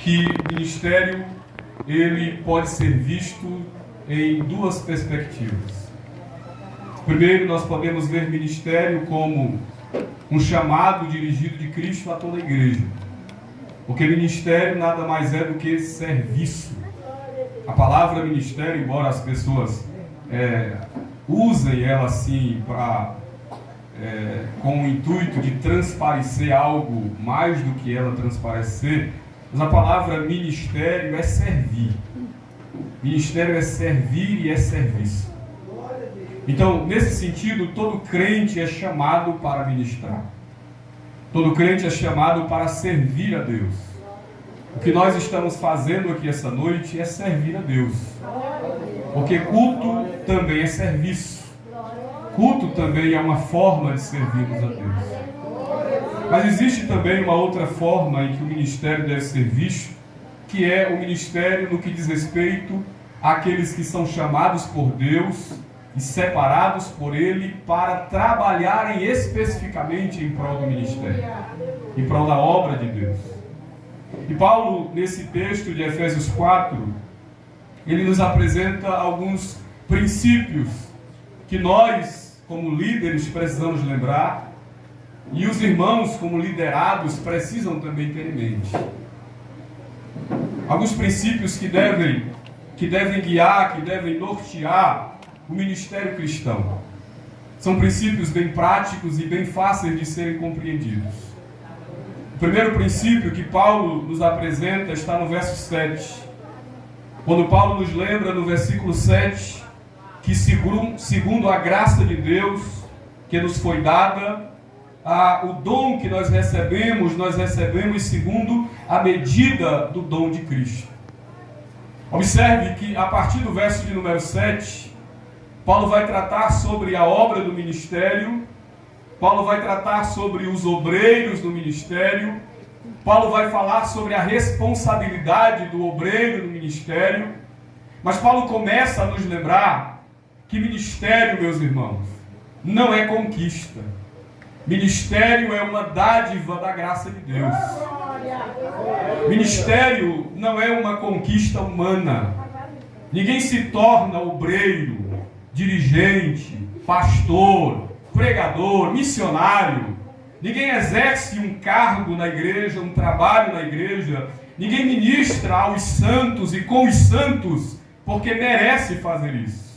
que o ministério ele pode ser visto em duas perspectivas. Primeiro, nós podemos ver ministério como um chamado dirigido de Cristo a toda a igreja. Porque ministério nada mais é do que serviço. A palavra ministério, embora as pessoas usem ela assim com o intuito de transparecer algo mais do que ela transparecer, mas a palavra ministério é servir. Ministério é servir e é serviço. Então, nesse sentido, todo crente é chamado para ministrar. Todo crente é chamado para servir a Deus. O que nós estamos fazendo aqui essa noite é servir a Deus. Porque culto também é serviço. Culto também é uma forma de servirmos a Deus. Mas existe também uma outra forma em que o ministério deve ser visto, que é o ministério no que diz respeito àqueles que são chamados por Deus e separados por Ele para trabalharem especificamente em prol do ministério, em prol da obra de Deus. E Paulo, nesse texto de Efésios 4, ele nos apresenta alguns princípios que nós, como líderes, precisamos lembrar, e os irmãos, como liderados, precisam também ter em mente. Alguns princípios que devem guiar, que devem nortear o ministério cristão. São princípios bem práticos e bem fáceis de serem compreendidos. O primeiro princípio que Paulo nos apresenta está no verso 7. Quando Paulo nos lembra no versículo 7 que segundo a graça de Deus que nos foi dada, o dom que nós recebemos segundo a medida do dom de Cristo. Observe que a partir do verso de número 7, Paulo vai tratar sobre a obra do ministério, Paulo vai tratar sobre os obreiros do ministério, Paulo vai falar sobre a responsabilidade do obreiro no ministério, mas Paulo começa a nos lembrar que ministério, meus irmãos, não é conquista. Ministério é uma dádiva da graça de Deus. Ministério não é uma conquista humana. Ninguém se torna obreiro, dirigente, pastor, pregador, missionário. Ninguém exerce um cargo na igreja, um trabalho na igreja. Ninguém ministra aos santos e com os santos porque merece fazer isso.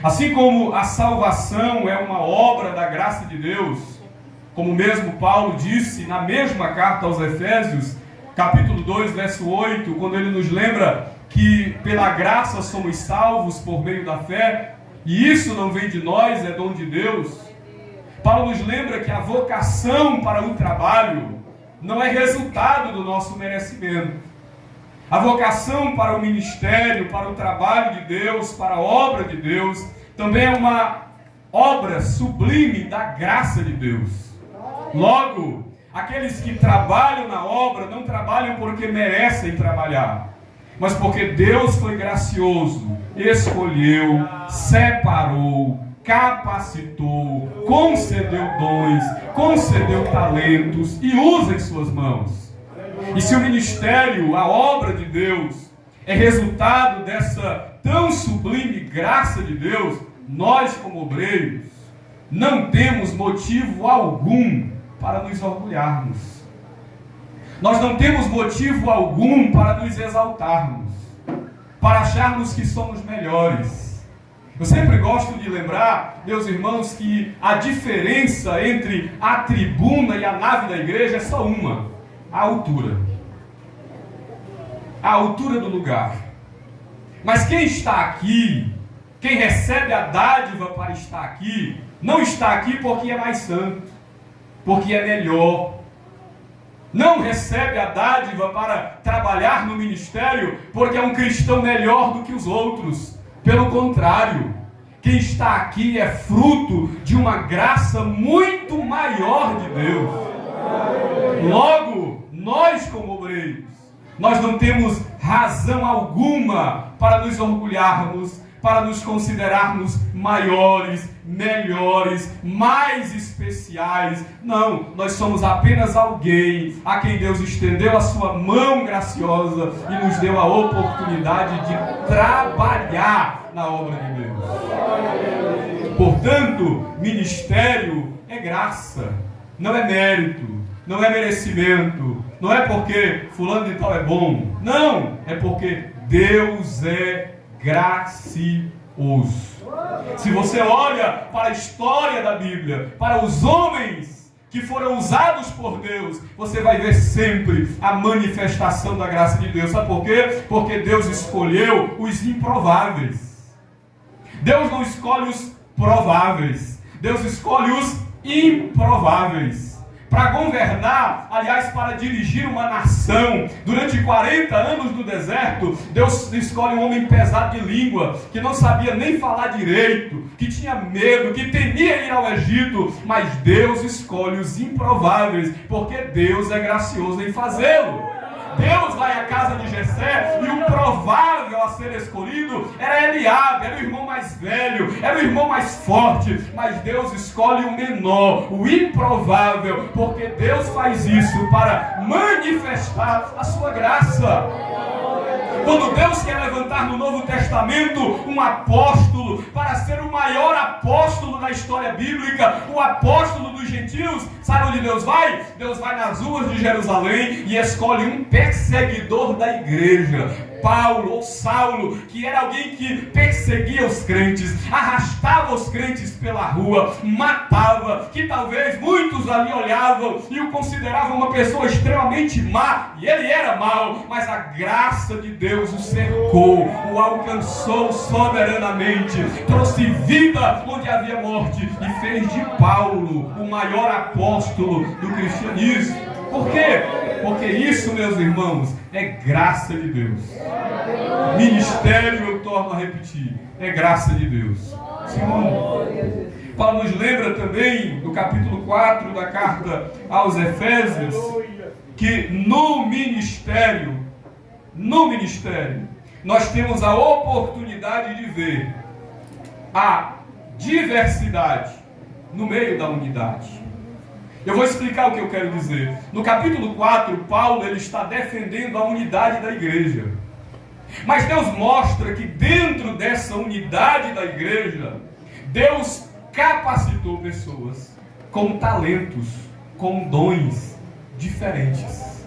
Assim como a salvação é uma obra da graça de Deus, como mesmo Paulo disse na mesma carta aos Efésios, capítulo 2, verso 8, quando ele nos lembra que pela graça somos salvos por meio da fé, e isso não vem de nós, é dom de Deus. Paulo nos lembra que a vocação para o trabalho não é resultado do nosso merecimento. A vocação para o ministério, para o trabalho de Deus, para a obra de Deus, também é uma obra sublime da graça de Deus. Logo, aqueles que trabalham na obra não trabalham porque merecem trabalhar, mas porque Deus foi gracioso, escolheu, separou, capacitou, concedeu dons, concedeu talentos e usa em suas mãos. E se o ministério, a obra de Deus, é resultado dessa tão sublime graça de Deus, nós como obreiros não temos motivo algum para nos orgulharmos. Nós não temos motivo algum para nos exaltarmos, para acharmos que somos melhores. Eu sempre gosto de lembrar, meus irmãos, que a diferença entre a tribuna e a nave da igreja é só uma: a altura. A altura do lugar. Mas quem está aqui, quem recebe a dádiva para estar aqui, não está aqui porque é mais santo, porque é melhor. Não recebe a dádiva para trabalhar no ministério porque é um cristão melhor do que os outros. Pelo contrário, quem está aqui é fruto de uma graça muito maior de Deus. Logo, nós como obreiros, nós não temos razão alguma para nos orgulharmos, para nos considerarmos maiores, melhores, mais especiais. Não, nós somos apenas alguém a quem Deus estendeu a sua mão graciosa e nos deu a oportunidade de trabalhar na obra de Deus. Portanto, ministério é graça, não é mérito, não é merecimento, não é porque fulano de tal é bom, não, é porque Deus é gracioso. Se você olha para a história da Bíblia, para os homens que foram usados por Deus, você vai ver sempre a manifestação da graça de Deus. Sabe por quê? Porque Deus escolheu os improváveis. Deus não escolhe os prováveis. Deus escolhe os improváveis. Para governar, aliás, para dirigir uma nação, durante 40 anos no deserto, Deus escolhe um homem pesado de língua, que não sabia nem falar direito, que tinha medo, que temia ir ao Egito, mas Deus escolhe os improváveis, porque Deus é gracioso em fazê-lo. Deus vai à casa de Jessé e o provável a ser escolhido era Eliabe, era o irmão mais velho, era o irmão mais forte, mas Deus escolhe o menor, o improvável, porque Deus faz isso para manifestar a sua graça. Quando Deus quer levantar no Novo Testamento um apóstolo para ser o maior apóstolo da história bíblica, o apóstolo dos gentios, sabe onde Deus vai? Deus vai nas ruas de Jerusalém e escolhe um perseguidor da igreja. Paulo ou Saulo, que era alguém que perseguia os crentes, arrastava os crentes pela rua, matava, que talvez muitos ali olhavam e o consideravam uma pessoa extremamente má, e ele era mau, mas a graça de Deus o cercou, o alcançou soberanamente, trouxe vida onde havia morte e fez de Paulo o maior apóstolo do cristianismo. Por quê? Porque isso, meus irmãos, é graça de Deus. Ministério, eu torno a repetir, é graça de Deus. Segundo, Paulo nos lembra também, no capítulo 4 da carta aos Efésios, que no ministério, nós temos a oportunidade de ver a diversidade no meio da unidade. Eu vou explicar o que eu quero dizer. No capítulo 4, Paulo ele está defendendo a unidade da igreja. Mas Deus mostra que dentro dessa unidade da igreja, Deus capacitou pessoas com talentos, com dons diferentes.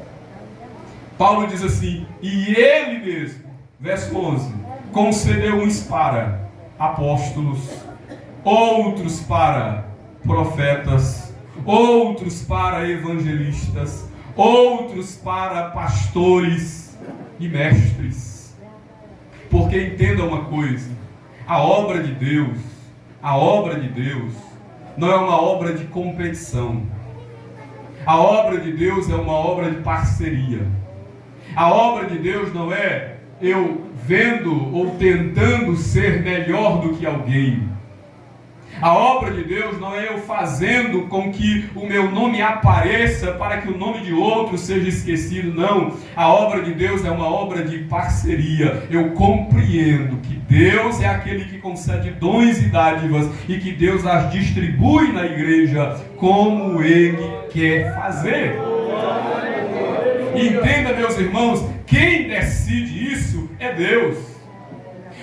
Paulo diz assim, e ele mesmo, verso 11, concedeu uns para apóstolos, outros para profetas, outros para evangelistas, outros para pastores e mestres. Porque entenda uma coisa, a obra de Deus não é uma obra de competição. A obra de Deus é uma obra de parceria. A obra de Deus não é eu vendo ou tentando ser melhor do que alguém. A obra de Deus não é eu fazendo com que o meu nome apareça para que o nome de outro seja esquecido, não. A obra de Deus é uma obra de parceria. Eu compreendo que Deus é aquele que concede dons e dádivas e que Deus as distribui na igreja como Ele quer fazer. Entenda, meus irmãos, quem decide isso é Deus.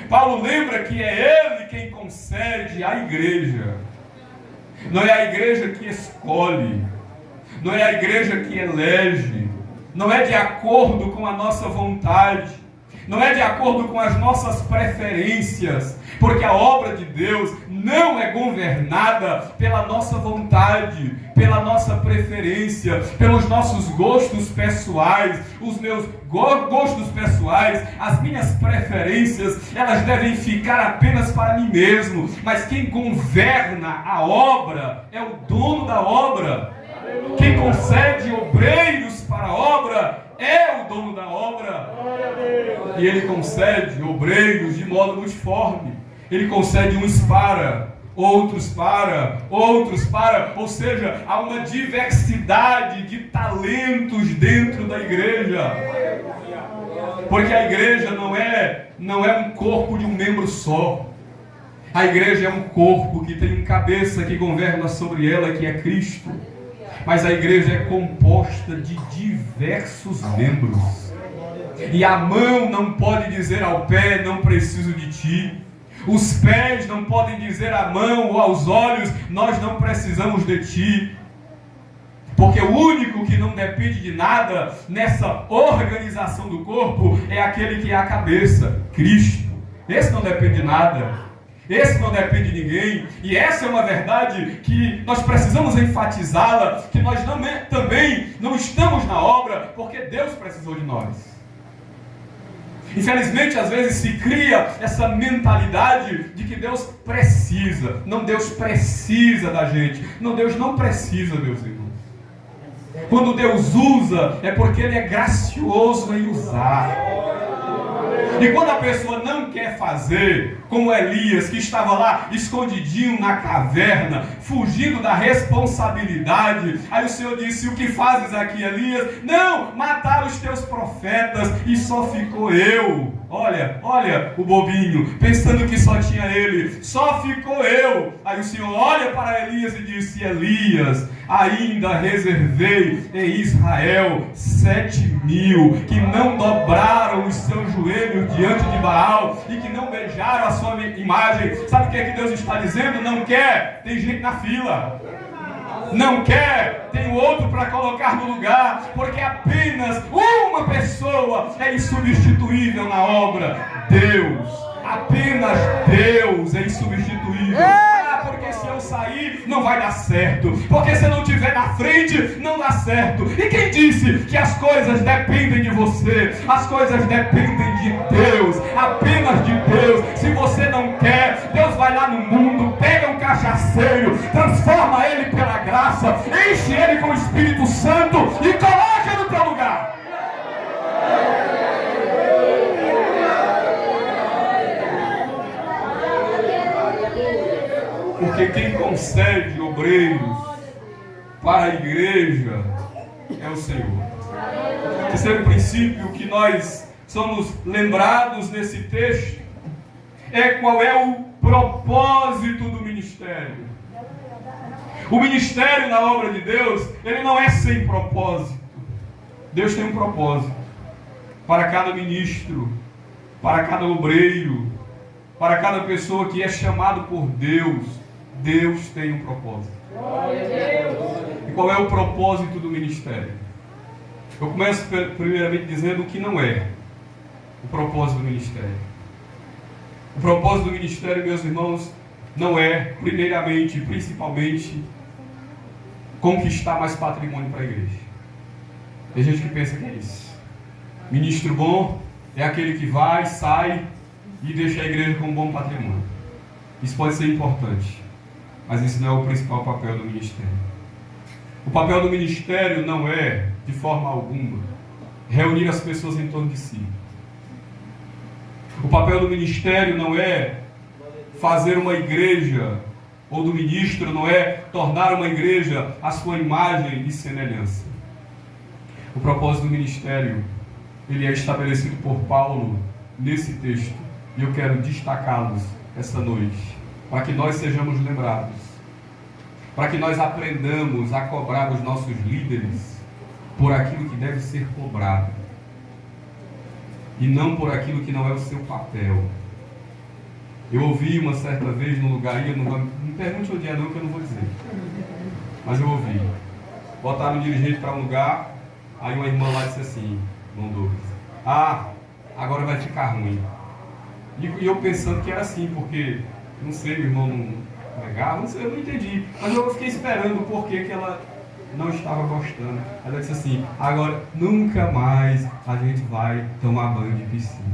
Paulo lembra que é Ele quem concede a igreja. Não é a igreja que escolhe. Não é a igreja que elege. Não é de acordo com a nossa vontade. Não é de acordo com as nossas preferências. Porque a obra de Deus não é governada pela nossa vontade, pela nossa preferência, pelos nossos gostos pessoais. Os meus gostos pessoais, as minhas preferências, elas devem ficar apenas para mim mesmo. Mas quem governa a obra é o dono da obra. Quem concede obreiros para a obra é o dono da obra. E Ele concede obreiros de modo multiforme. Ele concede uns para, outros para, outros para. Ou seja, há uma diversidade de talentos dentro da igreja. Porque a igreja não é um corpo de um membro só. A igreja é um corpo que tem um cabeça que governa sobre ela, que é Cristo. Mas a igreja é composta de diversos membros. E a mão não pode dizer ao pé, não preciso de ti. Os pés não podem dizer à mão ou aos olhos, nós não precisamos de ti. Porque o único que não depende de nada nessa organização do corpo é aquele que é a cabeça, Cristo. Esse não depende de nada. Esse não depende de ninguém. E essa é uma verdade que nós precisamos enfatizá-la, que nós também não estamos na obra porque Deus precisou de nós. Infelizmente, às vezes se cria essa mentalidade de que Deus precisa. Não, Deus precisa da gente. Não, Deus não precisa, meus irmãos. Quando Deus usa, é porque Ele é gracioso em usar. E quando a pessoa não quer fazer, como Elias, que estava lá escondidinho na caverna, fugindo da responsabilidade, aí o Senhor disse: o que fazes aqui, Elias? Não, mataram os teus profetas e só ficou eu. Olha o bobinho, pensando que só tinha ele, só ficou eu. Aí o Senhor olha para Elias e disse: Elias, ainda reservei em Israel 7.000 que não dobraram os seus joelhos diante de Baal e que não beijaram a sua imagem. Sabe o que é que Deus está dizendo? Não quer, tem gente na fila. Não quer, tem outro para colocar no lugar, porque apenas uma pessoa é insubstituível na obra: Deus. Apenas Deus é insubstituível. Porque se eu sair, não vai dar certo. Porque se eu não estiver na frente, não dá certo. E quem disse que as coisas dependem de você? As coisas dependem de Deus, apenas de Deus. Se você não quer, Deus vai lá no mundo, pega um cachaceiro, transforma ele pela graça, enche ele com o Espírito Santo e coloca no teu lugar. Porque quem concede obreiros para a igreja é o Senhor. Terceiro princípio que nós somos lembrados nesse texto é qual é o propósito do ministério. O ministério na obra de Deus, ele não é sem propósito. Deus tem um propósito para cada ministro, para cada obreiro, para cada pessoa que é chamado por Deus. Deus tem um propósito. E qual é o propósito do ministério? Eu começo primeiramente dizendo o que não é o propósito do ministério. O propósito do ministério, meus irmãos, não é, primeiramente e principalmente, conquistar mais patrimônio para a igreja. Tem gente que pensa que é isso. Ministro bom é aquele que vai, sai e deixa a igreja com um bom patrimônio. Isso pode ser importante, mas isso não é o principal papel do ministério. O papel do ministério não é, de forma alguma, reunir as pessoas em torno de si. O papel do ministério não é fazer uma igreja, ou do ministro não é tornar uma igreja a sua imagem e semelhança. O propósito do ministério, ele é estabelecido por Paulo nesse texto, e eu quero destacá-los essa noite, para que nós sejamos lembrados, para que nós aprendamos a cobrar os nossos líderes por aquilo que deve ser cobrado, e não por aquilo que não é o seu papel. Eu ouvi uma certa vez no lugar, e eu não me pergunte onde é não, que eu não vou dizer, mas eu ouvi, botaram um dirigente para um lugar, aí uma irmã lá disse assim, irmão Douglas, agora vai ficar ruim. E eu pensando que era assim, porque, não sei, o irmão não pregava, não sei, eu não entendi. Mas eu fiquei esperando o porquê que ela não estava gostando. Ela disse assim, agora nunca mais a gente vai tomar banho de piscina.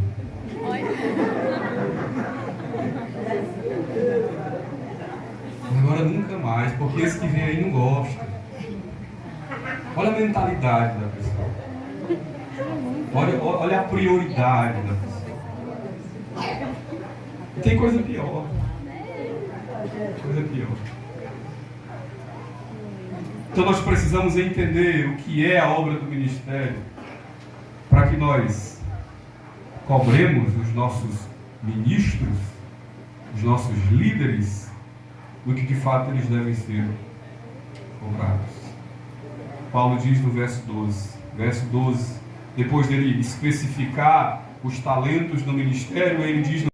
Agora nunca mais, porque esse que vem aí não gosta. Olha a mentalidade da pessoa. Olha a prioridade da pessoa. E tem coisa pior. Coisa pior. Então nós precisamos entender o que é a obra do ministério, para que nós cobremos os nossos ministros, os nossos líderes, do que de fato eles devem ser cobrados. Paulo diz no verso 12, depois dele especificar os talentos do ministério, ele diz